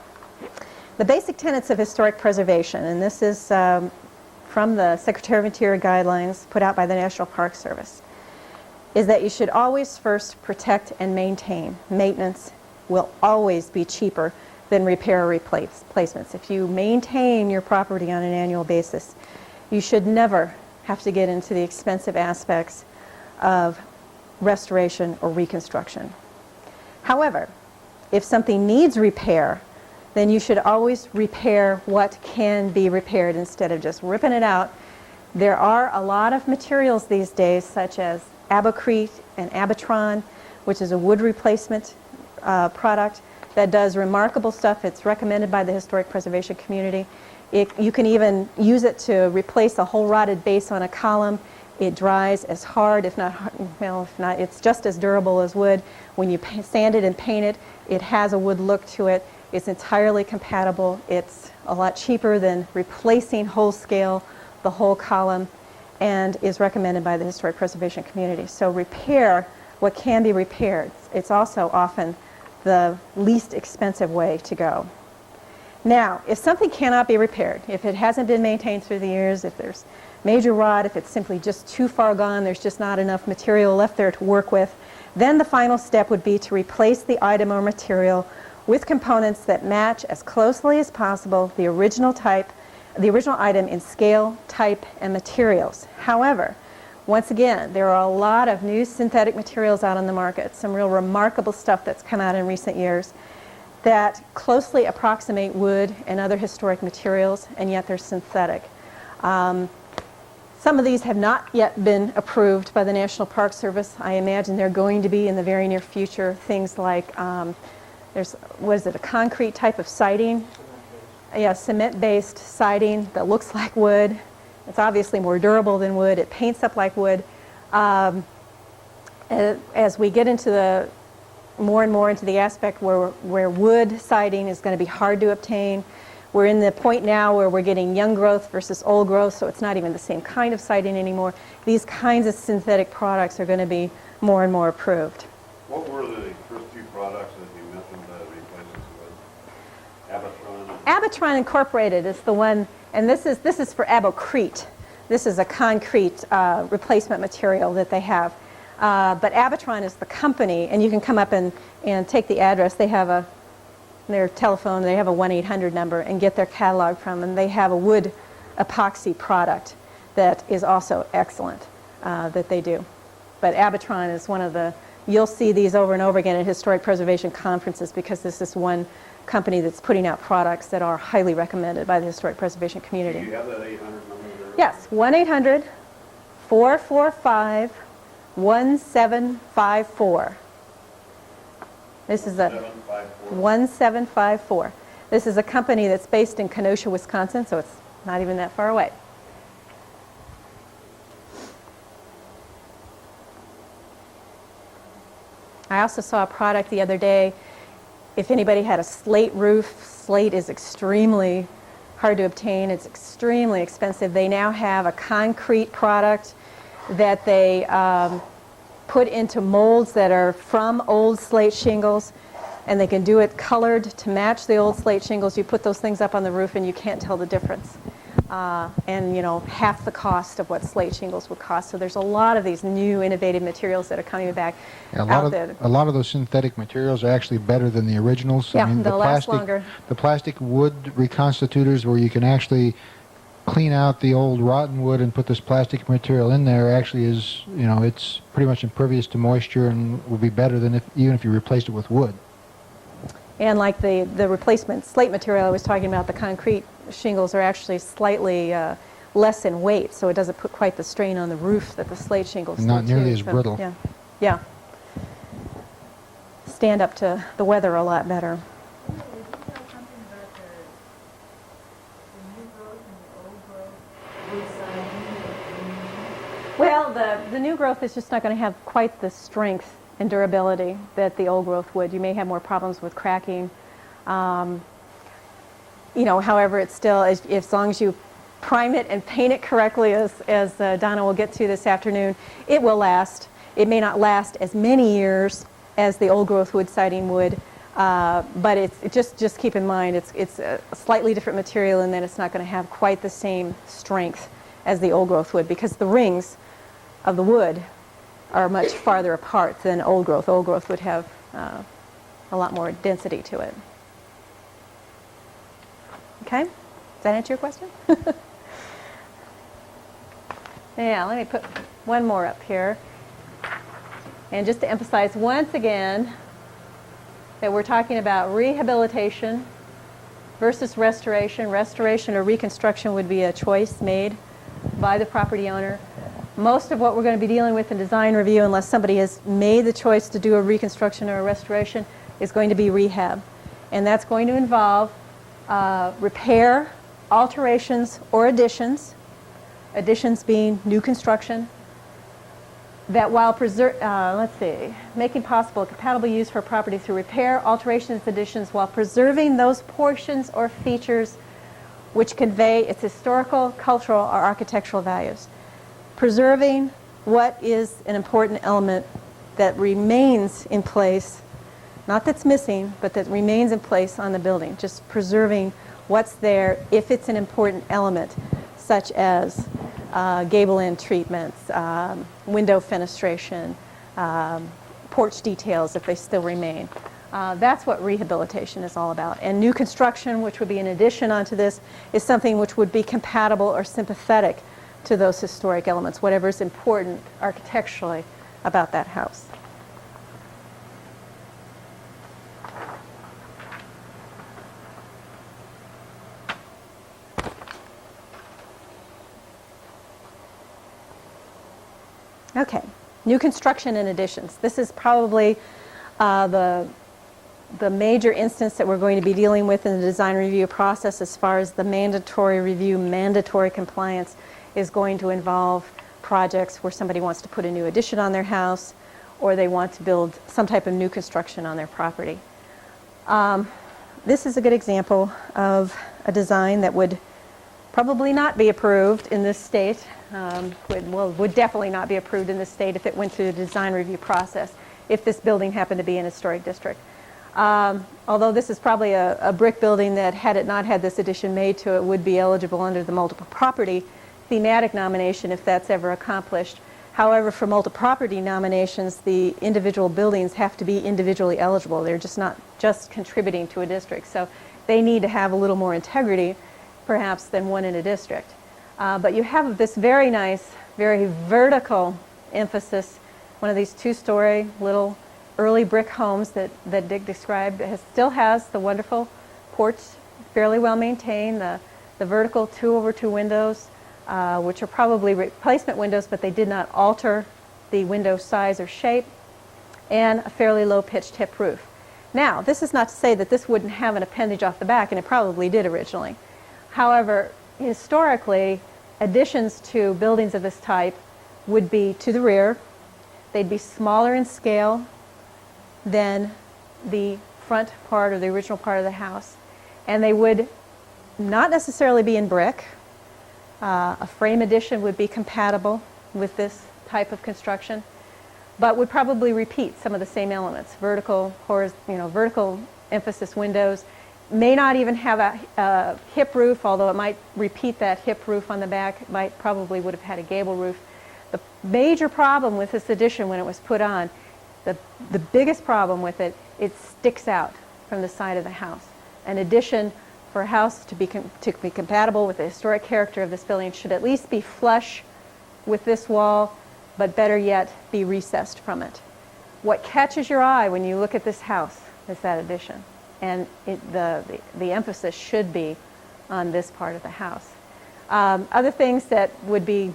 The basic tenets of historic preservation, and this is from the Secretary of Interior guidelines put out by the National Park Service, is that you should always first protect and maintain. Maintenance will always be cheaper than repair or replacements. If you maintain your property on an annual basis, you should never have to get into the expensive aspects of restoration or reconstruction. However, if something needs repair, then you should always repair what can be repaired instead of just ripping it out. There are a lot of materials these days, such as Abocrete and Abitron, which is a wood replacement product that does remarkable stuff. It's recommended by the historic preservation community. You can even use it to replace a whole rotted base on a column. It dries as hard, if not, it's just as durable as wood. When you sand it and paint it, it has a wood look to it. It's entirely compatible. It's a lot cheaper than replacing whole scale the whole column, and is recommended by the historic preservation community. So repair what can be repaired. It's also often the least expensive way to go. Now, if something cannot be repaired, if it hasn't been maintained through the years, if there's major rot, if it's simply just too far gone, there's just not enough material left there to work with, then the final step would be to replace the item or material with components that match as closely as possible the original item in scale, type, and materials. However, once again, there are a lot of new synthetic materials out on the market, some real remarkable stuff that's come out in recent years that closely approximate wood and other historic materials, and yet they're synthetic. Some of these have not yet been approved by the National Park Service. I imagine they're going to be in the very near future. Things like, there's, what is it, a concrete type of siding? Yeah, cement-based siding that looks like wood. It's obviously more durable than wood. It paints up like wood. As we get into the more and more into the aspect where wood siding is going to be hard to obtain, we're in the point now where we're getting young growth versus old growth, so it's not even the same kind of siding anymore. These kinds of synthetic products are going to be more and more approved. What were the first two products that you mentioned replacements with? Abitron? Abitron Incorporated is the one, and this is for Abocrete. This is a concrete replacement material that they have. But Abitron is the company, and you can come up and take the address. They have their telephone, they have a 1-800 number, and get their catalog from them. They have a wood epoxy product that is also excellent that they do. But Abitron is one of the, you'll see these over and over again at historic preservation conferences, because this is one company that's putting out products that are highly recommended by the historic preservation community. Do you have that 800 number there? Yes, 1-800 445-1754. This is a 754. 1754. This is a company that's based in Kenosha, Wisconsin, so it's not even that far away. I also saw a product the other day. If anybody had a slate roof, slate is extremely hard to obtain. It's extremely expensive. They now have a concrete product that they put into molds that are from old slate shingles, and they can do it colored to match the old slate shingles. You put those things up on the roof and you can't tell the difference. And you know, half the cost of what slate shingles would cost. So there's a lot of these new innovative materials that are coming back out there. A lot of those synthetic materials are actually better than the originals. Yeah, they'll last longer. The plastic wood reconstitutors, where you can actually clean out the old rotten wood and put this plastic material in there, actually is, you know, it's pretty much impervious to moisture and will be better than even if you replaced it with wood. And like the replacement slate material I was talking about, the concrete shingles are actually slightly less in weight, so it doesn't put quite the strain on the roof that the slate shingles do. Not nearly too. as brittle. Yeah, yeah. Stand up to the weather a lot better. Well, the new growth is just not going to have quite the strength and durability that the old growth would. You may have more problems with cracking. You know, however, it's still, as long as you prime it and paint it correctly, as Donna will get to this afternoon, it will last. It may not last as many years as the old growth wood siding would, but it's just keep in mind it's a slightly different material, and then it's not going to have quite the same strength as the old growth wood, because the rings of the wood are much farther apart than old growth. Old growth would have a lot more density to it. Okay? Does that answer your question? Yeah, let me put one more up here. And just to emphasize once again that we're talking about rehabilitation versus restoration. Restoration or reconstruction would be a choice made by the property owner. Most of what we're going to be dealing with in design review, unless somebody has made the choice to do a reconstruction or a restoration, is going to be rehab. And that's going to involve repair, alterations, or additions. Additions being new construction. That while making possible a compatible use for property through repair, alterations, additions, while preserving those portions or features which convey its historical, cultural, or architectural values. Preserving what is an important element that remains in place, not that's missing, but that remains in place on the building. Just preserving what's there if it's an important element, such as gable end treatments, window fenestration, porch details if they still remain. That's what rehabilitation is all about. And new construction, which would be an addition onto this, is something which would be compatible or sympathetic to those historic elements, whatever is important architecturally about that house. Okay, new construction and additions. This is probably the major instance that we're going to be dealing with in the design review process as far as the mandatory review, mandatory compliance is going to involve projects where somebody wants to put a new addition on their house or they want to build some type of new construction on their property. This is a good example of a design that would probably not be approved in this state. Would definitely not be approved in this state if it went through the design review process, if this building happened to be in a historic district. Although this is probably a brick building that, had it not had this addition made to it, would be eligible under the multiple property thematic nomination if that's ever accomplished. However, for multi-property nominations, the individual buildings have to be individually eligible. They're just not just contributing to a district. So they need to have a little more integrity, perhaps, than one in a district. But you have this very nice, very vertical emphasis, one of these two-story little early brick homes that Dick described. It still has the wonderful porch, fairly well maintained, the vertical 2-over-2 windows, which are probably replacement windows, but they did not alter the window size or shape, and a fairly low-pitched hip roof. Now, this is not to say that this wouldn't have an appendage off the back, and it probably did originally. However, historically, additions to buildings of this type would be to the rear. They'd be smaller in scale than the front part or the original part of the house. And they would not necessarily be in brick. A frame addition would be compatible with this type of construction, but would probably repeat some of the same elements. Vertical emphasis windows. May not even have a hip roof, although it might repeat that hip roof on the back. It probably would have had a gable roof. The major problem with this addition when it was put on, the biggest problem with it, it sticks out from the side of the house. An addition for a house to be compatible with the historic character of this building should at least be flush with this wall, but better yet, be recessed from it. What catches your eye when you look at this house is that addition. And the emphasis should be on this part of the house. Other things that would be,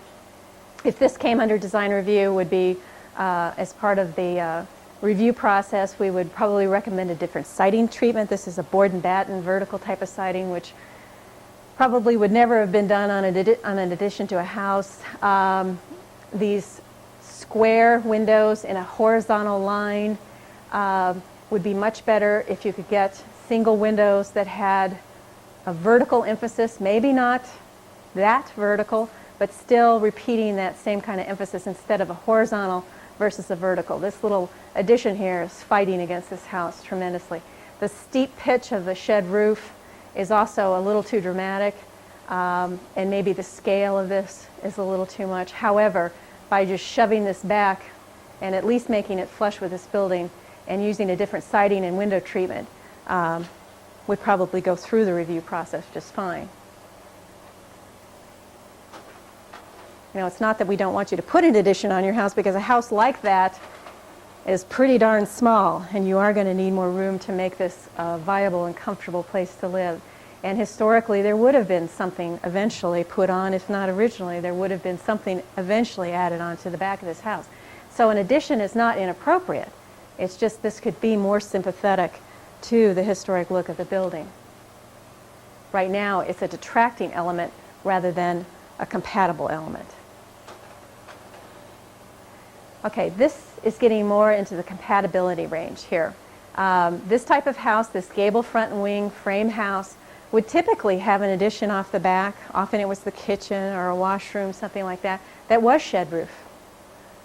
if this came under design review, would be as part of the review process, we would probably recommend a different siding treatment. This is a board and batten vertical type of siding, which probably would never have been done on an addition to a house. These square windows in a horizontal line would be much better if you could get single windows that had a vertical emphasis, maybe not that vertical, but still repeating that same kind of emphasis instead of a horizontal versus a vertical. This little addition here is fighting against this house tremendously. The steep pitch of the shed roof is also a little too dramatic, and maybe the scale of this is a little too much. However, by just shoving this back and at least making it flush with this building and using a different siding and window treatment, would probably go through the review process just fine. You know, it's not that we don't want you to put an addition on your house, because a house like that is pretty darn small, and you are going to need more room to make this a viable and comfortable place to live. And historically, there would have been something eventually put on, if not originally, there would have been something eventually added on to the back of this house. So an addition is not inappropriate. It's just this could be more sympathetic to the historic look of the building. Right now, it's a detracting element rather than a compatible element. Okay, this is getting more into the compatibility range here. This type of house, this gable front and wing frame house, would typically have an addition off the back. Often it was the kitchen or a washroom, something like that, that was shed roof.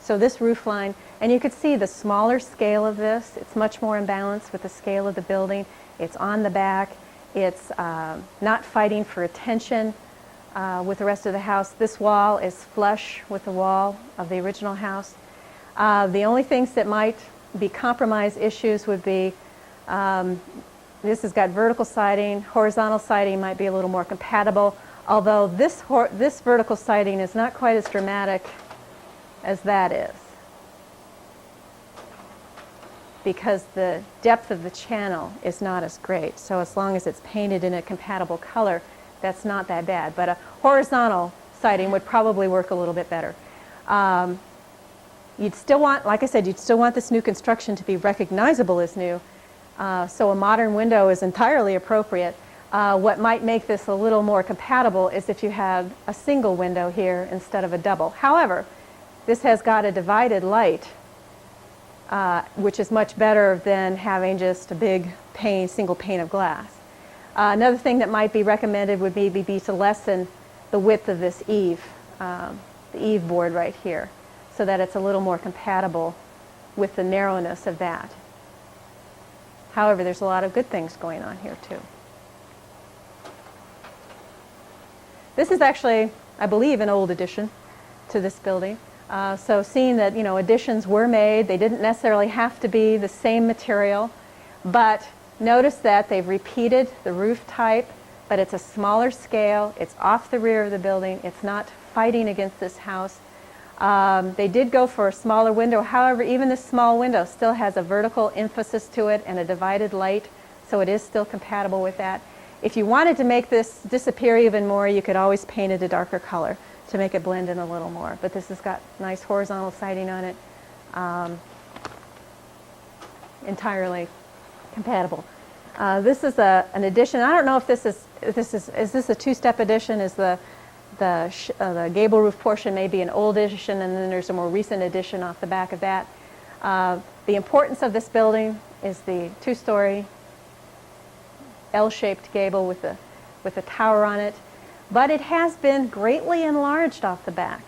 So this roof line, and you could see the smaller scale of this. It's much more in balance with the scale of the building. It's on the back. It's not fighting for attention with the rest of the house. This wall is flush with the wall of the original house. The only things that might be compromise issues would be this has got vertical siding. Horizontal siding might be a little more compatible, although this vertical siding is not quite as dramatic as that is, because the depth of the channel is not as great. So as long as it's painted in a compatible color, that's not that bad. But a horizontal siding would probably work a little bit better. You'd still want, like I said, you'd still want this new construction to be recognizable as new. So a modern window is entirely appropriate. What might make this a little more compatible is if you had a single window here instead of a double. However, this has got a divided light, which is much better than having just a big single pane of glass. Another thing that might be recommended would maybe be to lessen the width of this eave, the eave board right here, so that it's a little more compatible with the narrowness of that. However, there's a lot of good things going on here too. This is actually, I believe, an old addition to this building. So seeing that, you know, additions were made, they didn't necessarily have to be the same material, but notice that they've repeated the roof type, but it's a smaller scale, it's off the rear of the building, it's not fighting against this house. They did go for a smaller window. However, even this small window still has a vertical emphasis to it and a divided light, so it is still compatible with that. If you wanted to make this disappear even more, you could always paint it a darker color. to make it blend in a little more. But this has got nice horizontal siding on it, entirely compatible. This is an addition. I don't know if this is this a two-step addition? Is the gable roof portion may be an old addition, and then there's a more recent addition off the back of that. The importance of this building is the two-story L-shaped gable with a tower on it, but it has been greatly enlarged off the back.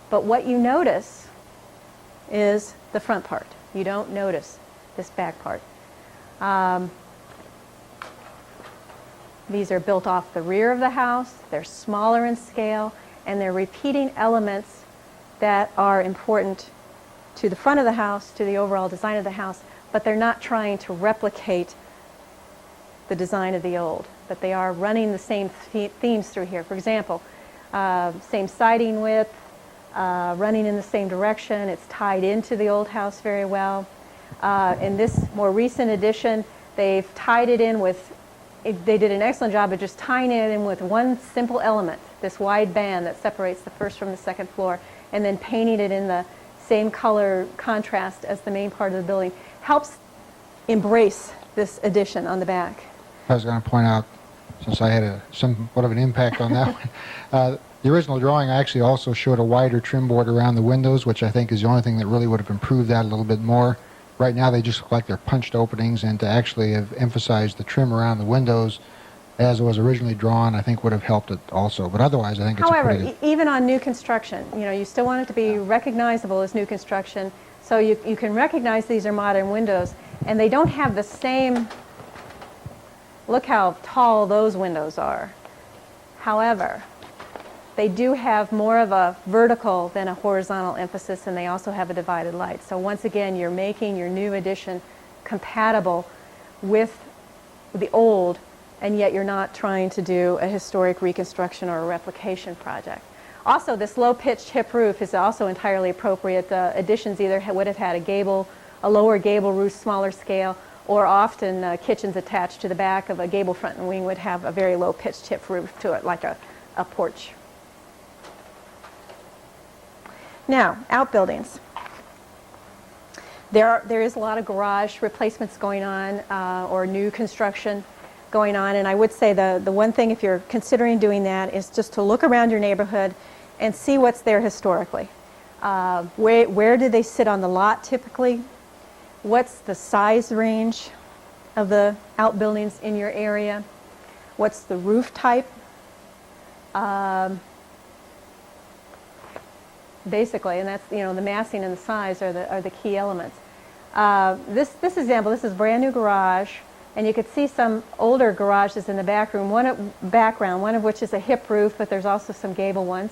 But what you notice is the front part. You don't notice this back part. These are built off the rear of the house. They're smaller in scale, and they're repeating elements that are important to the front of the house, to the overall design of the house, but they're not trying to replicate the design of the old, but they are running the same themes through here. For example, same siding width, running in the same direction. It's tied into the old house very well. In this more recent addition, they've tied it in with, they did an excellent job of just tying it in with one simple element, this wide band that separates the first from the second floor, and then painting it in the same color contrast as the main part of the building. Helps embrace this addition on the back. I was going to point out, since I had somewhat of an impact on that one, the original drawing actually also showed a wider trim board around the windows, which I think is the only thing that really would have improved that a little bit more. Right now they just look like they're punched openings, and to actually have emphasized the trim around the windows as it was originally drawn, I think would have helped it also. But otherwise, I think it's However, a pretty good... even on new construction, you know, you still want it to be recognizable as new construction, so you can recognize these are modern windows, and they don't have the same, look how tall those windows are. However, they do have more of a vertical than a horizontal emphasis, and they also have a divided light. So once again, you're making your new addition compatible with the old, and yet you're not trying to do a historic reconstruction or a replication project. Also, this low-pitched hip roof is also entirely appropriate. The additions either would have had a lower gable roof, smaller scale, or often kitchens attached to the back of a gable front and wing would have a very low-pitched hip roof to it, like a porch. Now, outbuildings. There is a lot of garage replacements going on, or new construction going on, and I would say the one thing, if you're considering doing that, is just to look around your neighborhood and see what's there historically. Where do they sit on the lot typically? What's the size range of the outbuildings in your area? What's the roof type? Basically, and that's, you know, the massing and the size are the key elements. This example, this is brand new garage, and you could see some older garages in the background, one of which is a hip roof, but there's also some gable ones.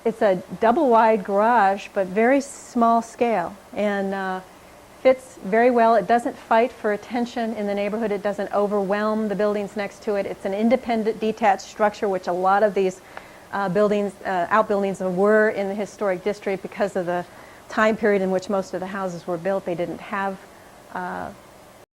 It's a double wide garage, but very small scale, and fits very well. It doesn't fight for attention in the neighborhood. It doesn't overwhelm the buildings next to it. It's an independent, detached structure, which a lot of these outbuildings were in the historic district because of the time period in which most of the houses were built. They didn't have